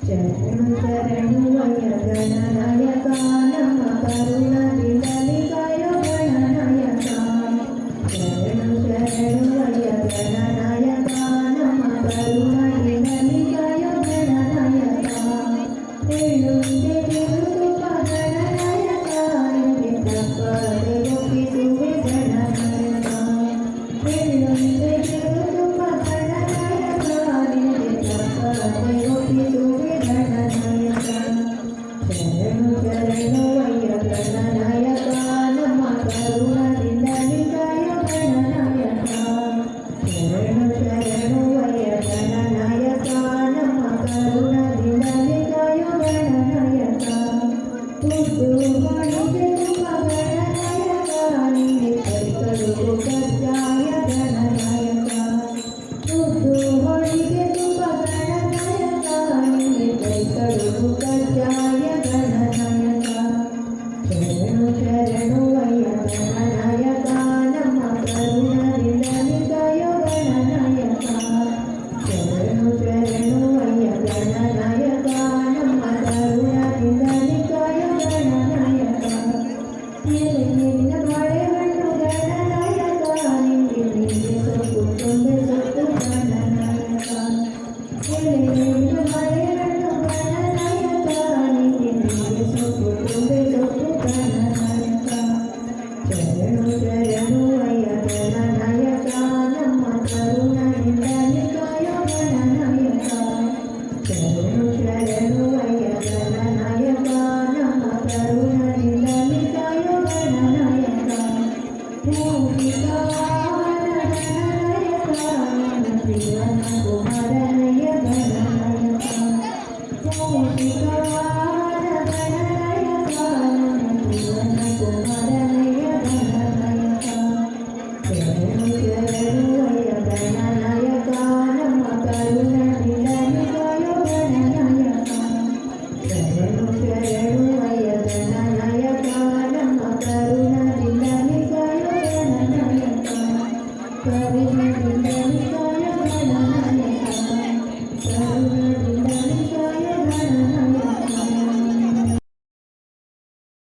ಶರಣು ಶರಣು ವಯ ಗಣನಾಯಕ ನಮ್ಮ ಕರುಣದಿಂದಲಿ ಕಾಯೋ ಗಣನಾಯಕ. ಶರಣು ಶರಣು ವಯ ಗಣನಾಯಕ ನಮ್ಮ ಕರುಣದಿಂದಲಿ ಕಾಯೋ ಗಣನಾಯಕ. ಹೇಳುವುದೇ ನಿರುಪ ಗಣನಾಯಕ ನಿಮಗೆ ತಪ್ಪದೆ ಒಪ್ಪಿಸುವೆ ಗಣನಾಯಕ. ಹೇಳುವುದೇ ನಿರುಪ ಗಣನಾಯಕ ನಿಮಗೆ ತಪ್ಪದೆ ಒಪ್ಪಿಸುವೆ ಗಣನಾಯಕ. ಶರಣು ಶರಣು ವಯ್ಯ ಗಣನಾಯಕ ನಮ್ಮ ಕರುಣದಿಂದಲಿ ಕಾಯೋ ಗಣನಾಯಕ. ಶರಣು ಶರಣು ವಯ್ಯ ಗಣನಾಯಕ ನಮ್ಮ ಕರುಣದಿಂದಲಿ ಕಾಯೋ ಗಣನಾಯಕ. ಹುಟ್ಟು ಮಣಿಗೆ ತುಂಬ ಗಣನಾಯಕ ನಿಮಗೆ ಕೈಕಡುಗು ಕಜ್ಜಾಯ ಗಣನಾಯಕ. ಹುಟ್ಟು ಮಣಿಗೆ ತುಂಬ ಗಣನಾಯಕ ನಿಮಗೆ ಕೈಕಡುಗು ಕಜ್ಜಾಯ ಗಣನಾಯಕ. ಶರಣು ಶರಣು ವಯ್ಯ ಗಣನಾಯಕ ನಮ್ಮ ಕರುಣದಿಂದಲಿ ಕಾಯೋ ಗಣನಾಯಕ. ಶರಣು ಶರಣು ವಯ್ಯ ಗಣನಾಯಕ ನಮ್ಮ ಕರುಣದಿಂದಲಿ ಕಾಯೋ ಗಣನಾಯಕ. ನಿನ್ನ ಬಾಳೆಹಣ್ಣು ಗಣನಾಯಕ ನಿಂಗೆ ನಿಂಗೆ ಸೊಪ್ಪು ತೊಂದೆ ಸೊಪ್ಪು ಗಣನಾಯಕ. ನಿನ್ನ ಬಾಳೆಹಣ್ಣು ಗಣನಾಯಕ ನಿಂಗೆ ನಿಂಗೆ ಸೊಪ್ಪು ತೊಂದೆ ಸೊಪ್ಪು ಗಣನಾಯಕ. ಶರಣು ಶರಣು ವಯ್ಯ ಗಣನಾಯಕ ನಮ್ಮ ಕರುಣದಿಂದಲಿ ಕಾಯೋ ಗಣನಾಯಕ. ಶರಣು ಶರಣು ವಯ್ಯ ಗಣನಾಯಕ ನಮ್ಮ ಕರುಣದಿಂದಲಿ ಕಾಯೋ ಗಣನಾಯಕ. ಮೂಗಿಗಾರ ಗಣನಾಯಕ ನನ್ನ ಜೀವನ ಕುಮಾರನಯ್ಯ ಗಣನಾಯಕ. ಮೂಗಿಗಾರ ಗಣನಾಯಕ ನನ್ನ ಜೀವನ ಕುಮಾರನಯ್ಯ ಗಣನಾಯಕ. ಶರಣು ಶರಣು ವಯ್ಯ ಗಣನಾಯಕ ನಮ್ಮ ಕರುಣದಿಂದಲಿ ಕಾಯೋ ಗಣನಾಯಕ. ಶರಣು ಶರಣು ವಯ್ಯ ಗಣನಾಯಕ ನಮ್ಮ ಕರುಣದಿಂದಲಿ ಕಾಯೋ ಗಣನಾಯಕ. ಕರುಣದಿಂದಲಿ ಕಾಯೋ ಗಣನಾಯಕ. ಕರುಣದಿಂದಲಿ